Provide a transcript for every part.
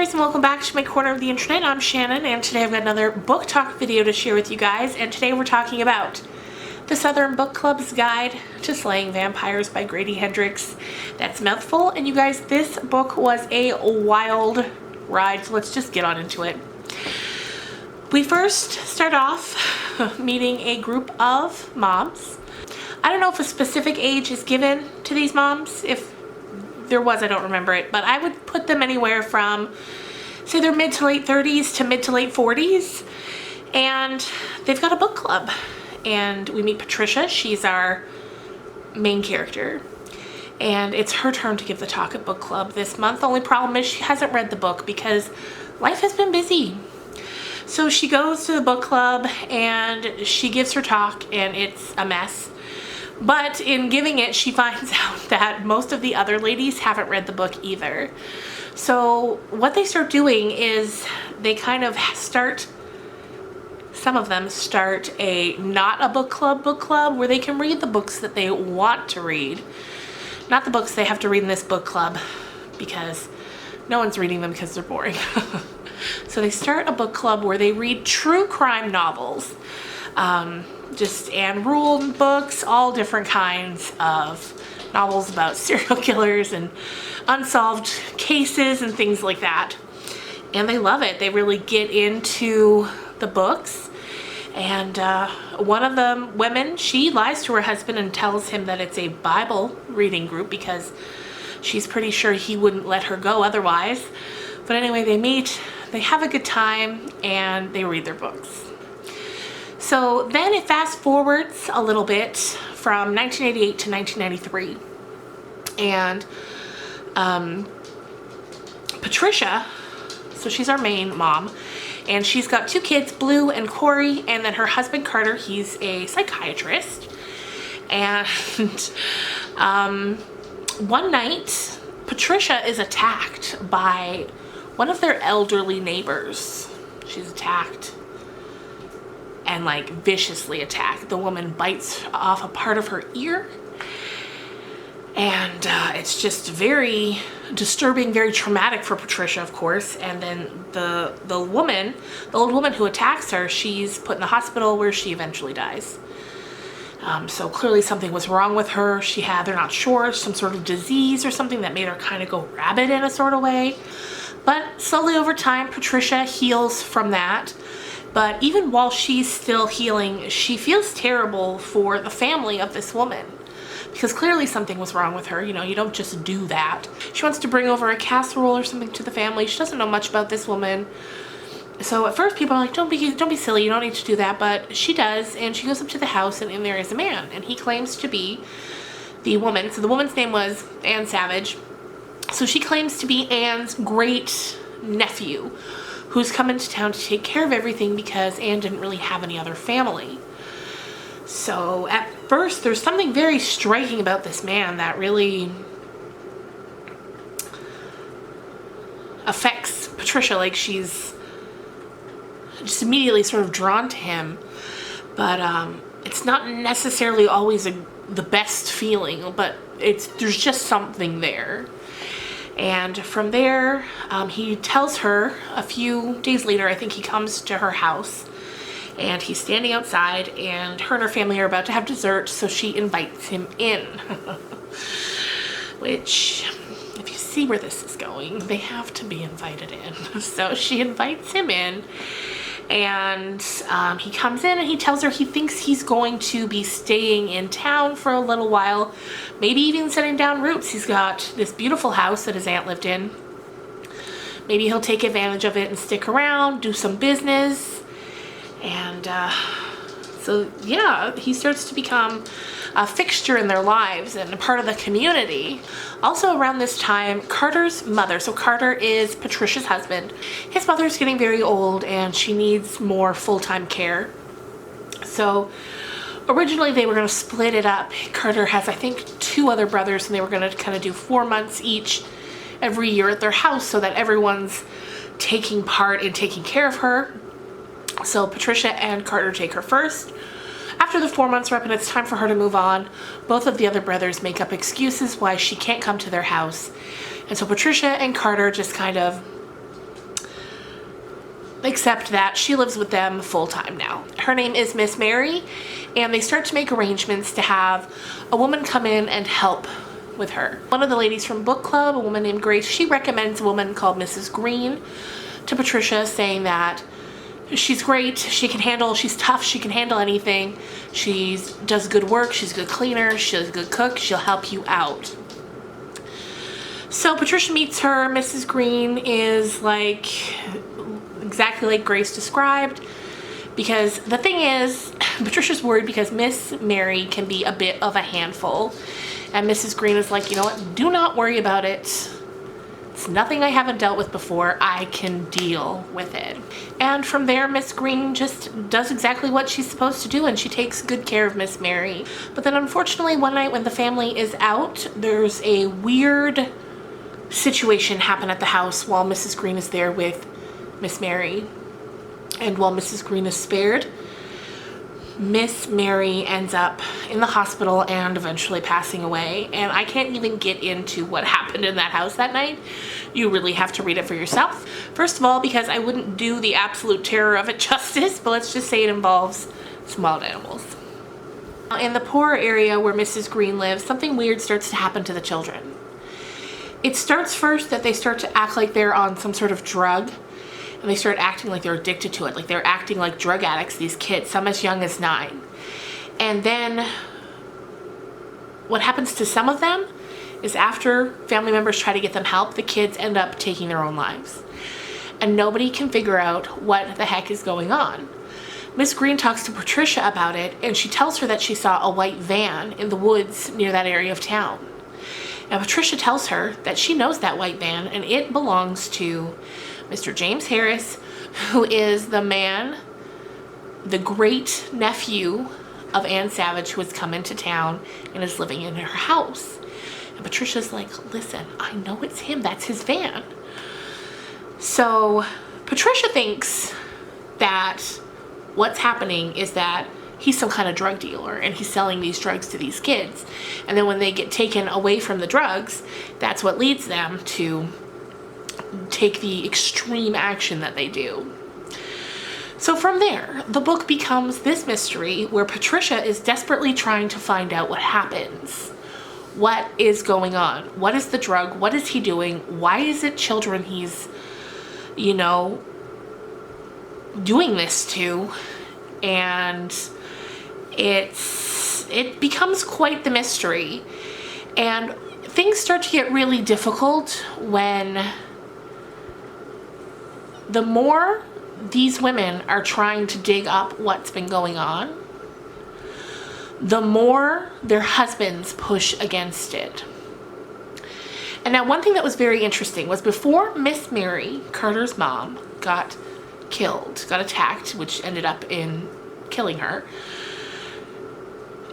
readers, and welcome back to my corner of the internet. I'm Shannon, and today I've got another book talk video to share with you guys, and today we're talking about The Southern Book Club's Guide to Slaying Vampires by Grady Hendrix. That's a mouthful, and you guys, this book was a wild ride, so let's just get on into it. We first start off meeting a group of moms. I don't know if a specific age is given to these moms. If there was, I don't remember it, but I would put them anywhere from, say, their mid to late 30s to mid to late 40s, and they've got a book club. And we meet Patricia. She's our main character, and it's her turn to give the talk at book club this month. The only problem is she hasn't read the book because life has been busy. So she goes to the book club and she gives her talk, and it's a mess. But in giving it, she finds out that most of the other ladies haven't read the book either. So what they start doing is they kind of start, some of them start not a book club where they can read the books that they want to read. Not the books they have to read in this book club because no one's reading them because they're boring. So they start a book club where they read true crime novels. Just Anne Rule books, all different kinds of novels about serial killers and unsolved cases and things like that. And they love it. They really get into the books. And one of the women, she lies to her husband and tells him that it's a Bible reading group because she's pretty sure he wouldn't let her go otherwise. But anyway, they meet, they have a good time, and they read their books. So then it fast forwards a little bit from 1988 to 1993. And Patricia, so she's our main mom, and she's got two kids, Blue and Corey, and then her husband Carter, he's a psychiatrist. And one night, Patricia is attacked by one of their elderly neighbors. She's attacked. And like viciously attacked. The woman bites off a part of her ear, and it's just very disturbing, very traumatic for Patricia, of course. And then the old woman who attacks her, she's put in the hospital where she eventually dies. So clearly something was wrong with her. They're not sure, some sort of disease or something that made her kind of go rabid in a sort of way. But slowly over time, Patricia heals from that. But even while she's still healing, she feels terrible for the family of this woman because clearly something was wrong with her. You know, you don't just do that. She wants to bring over a casserole or something to the family. She doesn't know much about this woman. So at first people are like, don't be silly, you don't need to do that. But she does, and she goes up to the house, and in there is a man, and he claims to be the woman. So the woman's name was Anne Savage. So she claims to be Anne's great nephew, who's come into town to take care of everything because Anne didn't really have any other family. So at first, there's something very striking about this man that really affects Patricia. Like, she's just immediately sort of drawn to him. But it's not necessarily always the best feeling, but there's just something there. And from there, he tells her a few days later, I think he comes to her house, and he's standing outside, and her and her family are about to have dessert, so she invites him in. Which, if you see where this is going, they have to be invited in. So she invites him in, and he comes in and he tells her he thinks he's going to be staying in town for a little while, maybe even setting down roots. He's got this beautiful house that his aunt lived in. Maybe he'll take advantage of it and stick around, do some business. And so yeah, he starts to become a fixture in their lives and a part of the community. Also around this time, Carter's mother, so Carter is Patricia's husband, his mother's getting very old and she needs more full-time care. So originally they were going to split it up. Carter has, I think, two other brothers, and they were going to kind of do 4 months each every year at their house so that everyone's taking part in taking care of her. So Patricia and Carter take her first. After the 4 months are up and it's time for her to move on, both of the other brothers make up excuses why she can't come to their house. And so Patricia and Carter just kind of except that she lives with them full-time now. Her name is Miss Mary, and they start to make arrangements to have a woman come in and help with her. One of the ladies from book club, a woman named Grace, she recommends a woman called Mrs. Green to Patricia, saying that she's great, she's tough, she can handle anything, she does good work, she's a good cleaner, she's a good cook, she'll help you out. So Patricia meets her. Mrs. Green is like exactly like Grace described, because the thing is, Patricia's worried because Miss Mary can be a bit of a handful, and Mrs. Green is like, you know what, do not worry about it. It's nothing I haven't dealt with before. I can deal with it. And from there, Miss Green just does exactly what she's supposed to do, and she takes good care of Miss Mary. But then unfortunately, one night when the family is out, there's a weird situation happen at the house while Mrs. Green is there with Miss Mary. And while Mrs. Green is spared, Miss Mary ends up in the hospital and eventually passing away. And I can't even get into what happened in that house that night. You really have to read it for yourself. First of all, because I wouldn't do the absolute terror of it justice, but let's just say it involves some wild animals. In the poor area where Mrs. Green lives, something weird starts to happen to the children. It starts first that they start to act like they're on some sort of drug, and they start acting like they're addicted to it, like they're acting like drug addicts, these kids, some as young as 9. And then what happens to some of them is after family members try to get them help, the kids end up taking their own lives. And nobody can figure out what the heck is going on. Miss Green talks to Patricia about it, and she tells her that she saw a white van in the woods near that area of town. And Patricia tells her that she knows that white van, and it belongs to Mr. James Harris, who is the man, the great nephew of Anne Savage, who has come into town and is living in her house. And Patricia's like, listen, I know it's him, that's his van. So Patricia thinks that what's happening is that he's some kind of drug dealer and he's selling these drugs to these kids. And then when they get taken away from the drugs, that's what leads them to take the extreme action that they do. So from there, the book becomes this mystery where Patricia is desperately trying to find out what happens. What is going on? What is the drug? What is he doing? Why is it children he's, you know, doing this to? And it becomes quite the mystery. And things start to get really difficult when the more these women are trying to dig up what's been going on, the more their husbands push against it. And now one thing that was very interesting was before Miss Mary, Carter's mom, got attacked, which ended up in killing her,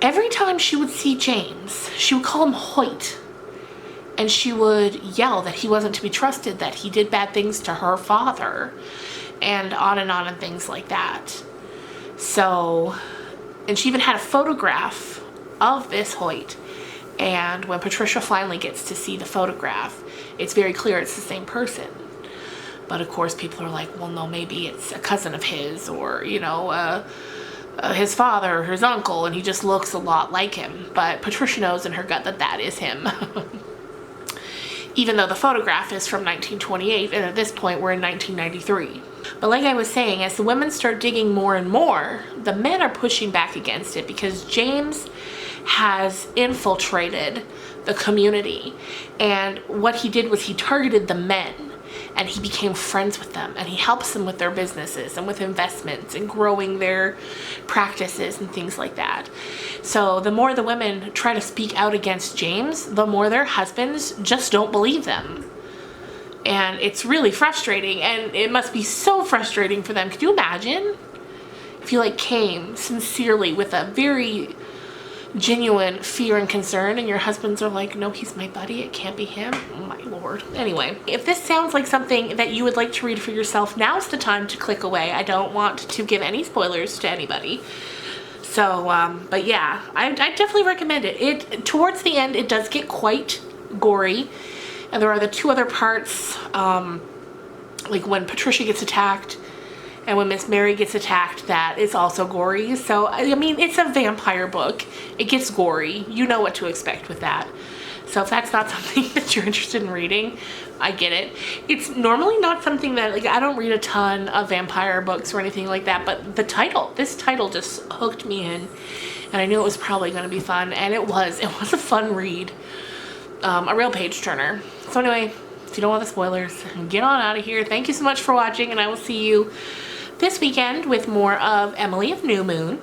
every time she would see James, she would call him Hoyt. And she would yell that he wasn't to be trusted, that he did bad things to her father, and on and things like that. So, and she even had a photograph of this Hoyt. And when Patricia finally gets to see the photograph, it's very clear it's the same person. But of course people are like, well, no, maybe it's a cousin of his, or, you know, his father or his uncle, and he just looks a lot like him. But Patricia knows in her gut that that is him. Even though the photograph is from 1928, and at this point we're in 1993. But like I was saying, as the women start digging more and more, the men are pushing back against it because James has infiltrated the community. And what he did was he targeted the men, and he became friends with them, and he helps them with their businesses and with investments and growing their practices and things like that. So the more the women try to speak out against James, the more their husbands just don't believe them. And it's really frustrating, and it must be so frustrating for them. Could you imagine if you like came sincerely with a very genuine fear and concern, and your husbands are like, no, he's my buddy, it can't be him? Oh my lord. Anyway, if this sounds like something that you would like to read for yourself, now's the time to click away. I don't want to give any spoilers to anybody. So, but yeah, I definitely recommend it. Towards the end, it does get quite gory, and there are the 2 other parts, like when Patricia gets attacked, And when Miss Mary gets attacked, that is also gory. So, I mean, it's a vampire book. It gets gory. You know what to expect with that. So if that's not something that you're interested in reading, I get it. It's normally not something that, like, I don't read a ton of vampire books or anything like that, but this title just hooked me in, and I knew it was probably going to be fun, and it was a fun read. A real page turner. So anyway, if you don't want the spoilers, get on out of here. Thank you so much for watching, and I will see you this weekend with more of Emily of New Moon.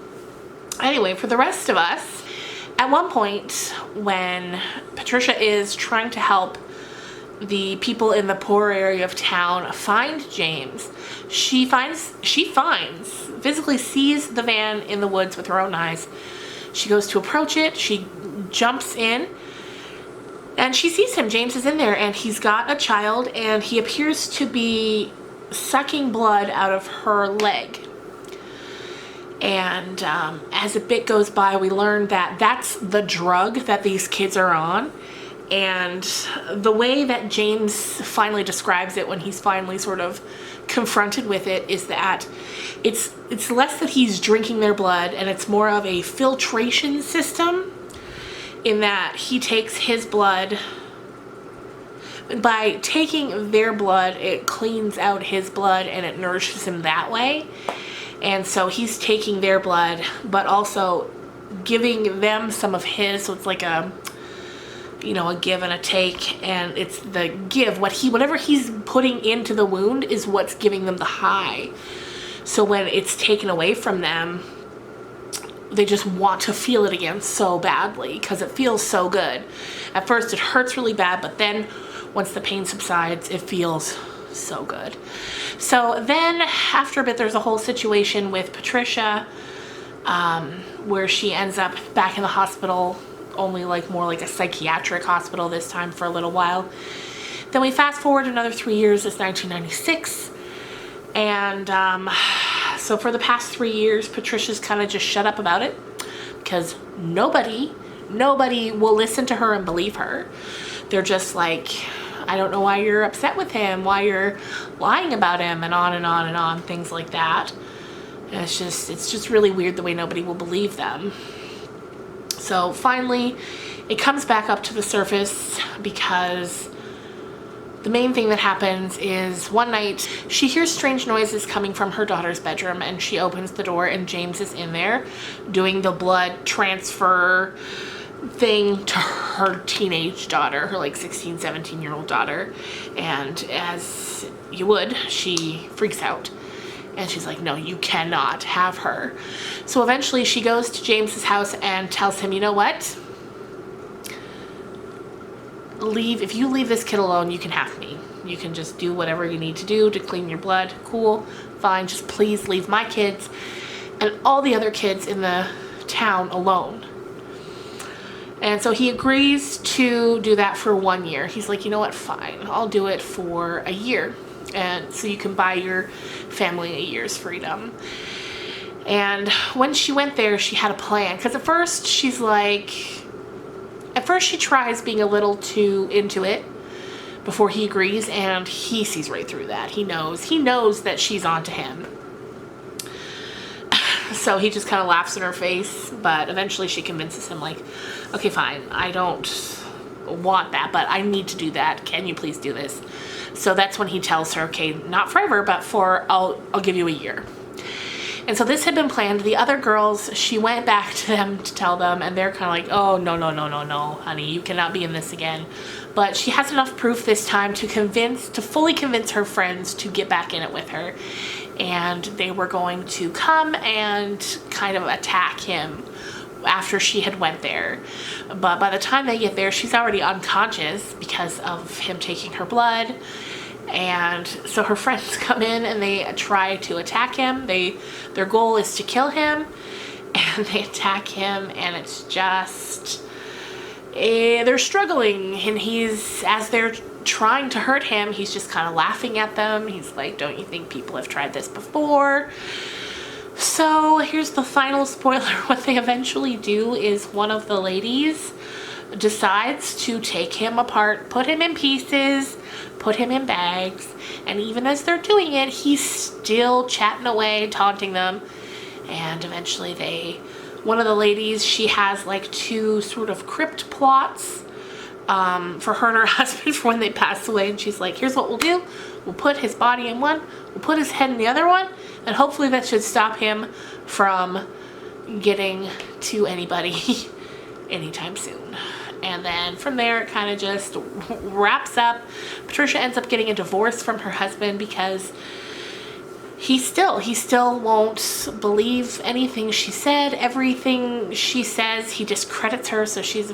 Anyway, for the rest of us, at one point when Patricia is trying to help the people in the poor area of town find James, she physically sees the van in the woods with her own eyes. She goes to approach it, she jumps in, and she sees him. James is in there, and he's got a child, and he appears to be sucking blood out of her leg. And as a bit goes by, we learn that that's the drug that these kids are on. And the way that James finally describes it when he's finally sort of confronted with it is that it's less that he's drinking their blood, and it's more of a filtration system, in that he takes his blood. By taking their blood, it cleans out his blood and it nourishes him that way. And so he's taking their blood, but also giving them some of his. So it's like a give and a take. And it's the give. Whatever he's putting into the wound is what's giving them the high. So when it's taken away from them, they just want to feel it again so badly because it feels so good. At first it hurts really bad, but then once the pain subsides, it feels so good. So then after a bit, there's a whole situation with Patricia where she ends up back in the hospital, only more like a psychiatric hospital this time for a little while. Then we fast forward another 3 years, it's 1996. And so for the past 3 years, Patricia's kind of just shut up about it because nobody will listen to her and believe her. They're just like, I don't know why you're upset with him, why you're lying about him, and on and on and on, things like that. And it's just really weird the way nobody will believe them. So finally, it comes back up to the surface because the main thing that happens is one night she hears strange noises coming from her daughter's bedroom, and she opens the door and James is in there doing the blood transfer thing to her teenage daughter, her 16, 17-year-old daughter. And as you would, she freaks out. And she's like, no, you cannot have her. So eventually she goes to James's house and tells him, you know what? If you leave this kid alone, you can have me. You can just do whatever you need to do to clean your blood. Cool, fine, just please leave my kids and all the other kids in the town alone. And so he agrees to do that for 1 year. He's like, you know what, fine, I'll do it for a year. And so you can buy your family a year's freedom. And when she went there, she had a plan. Because at first she tries being a little too into it before he agrees, and he sees right through that. He knows that she's onto him. So he just kind of laughs in her face, but eventually she convinces him, okay, fine, I don't want that, but I need to do that. Can you please do this? So that's when he tells her, okay, not forever, but I'll give you a year. And so this had been planned. The other girls, she went back to them to tell them, and they're kind of like, oh, no, honey, you cannot be in this again. But she has enough proof this time to fully convince her friends to get back in it with her. And they were going to come and kind of attack him after she had went there. But by the time they get there, she's already unconscious because of him taking her blood. And so her friends come in and they try to attack him. Their goal is to kill him, and they attack him, and it's just they're struggling, and as they're trying to hurt him, he's just kind of laughing at them. He's like, don't you think people have tried this before? So here's the final spoiler. What they eventually do is one of the ladies decides to take him apart, put him in pieces, put him in bags, and even as they're doing it, he's still chatting away, taunting them. And eventually one of the ladies, she has like 2 sort of crypt plots for her and her husband for when they pass away, and she's like, here's what we'll do. We'll put his body in one, we'll put his head in the other one, and hopefully that should stop him from getting to anybody anytime soon. And then from there, it kind of just wraps up. Patricia ends up getting a divorce from her husband because he still won't believe anything she said. Everything she says, he discredits her. So she's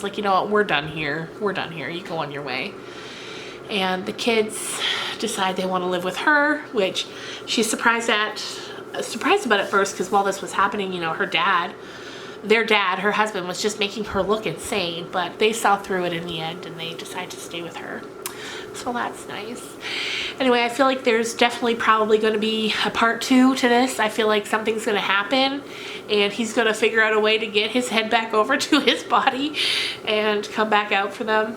like, you know what, we're done here. We're done here. You go on your way. And the kids decide they want to live with her, which she's surprised about at first, because while this was happening, you know, her husband was just making her look insane, but they saw through it in the end and they decided to stay with her. So that's nice. Anyway, I feel like there's definitely probably going to be a part 2 to this. I feel like something's going to happen and he's going to figure out a way to get his head back over to his body and come back out for them.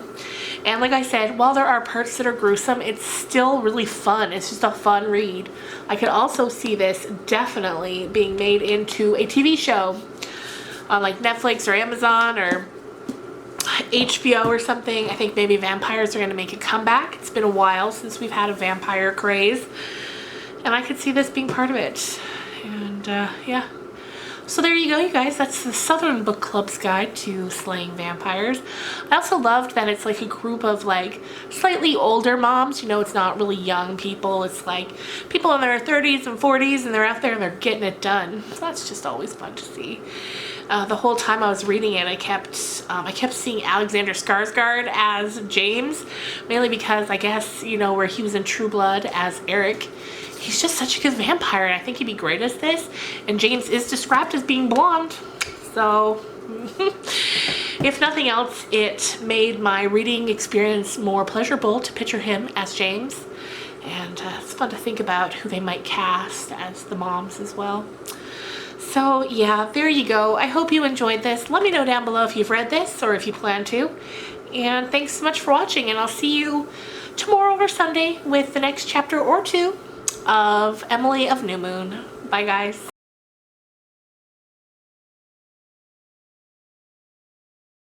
And like I said, while there are parts that are gruesome, it's still really fun. It's just a fun read. I could also see this definitely being made into a TV show on like Netflix or Amazon or HBO or something. I think maybe vampires are going to make a comeback. It's been a while since we've had a vampire craze, and I could see this being part of it. And yeah. So there you go, you guys. That's the Southern Book Club's Guide to Slaying Vampires. I also loved that it's like a group of like slightly older moms. You know, it's not really young people. It's like people in their 30s and 40s, and they're out there and they're getting it done. So that's just always fun to see. The whole time I was reading it, I kept seeing Alexander Skarsgård as James, mainly because I guess, you know, where he was in True Blood as Eric, he's just such a good vampire, and I think he'd be great as this. And James is described as being blonde, so if nothing else, it made my reading experience more pleasurable to picture him as James, and it's fun to think about who they might cast as the moms as well. So yeah, there you go. I hope you enjoyed this. Let me know down below if you've read this or if you plan to. And thanks so much for watching, and I'll see you tomorrow or Sunday with the next chapter or 2 of Emily of New Moon. Bye guys.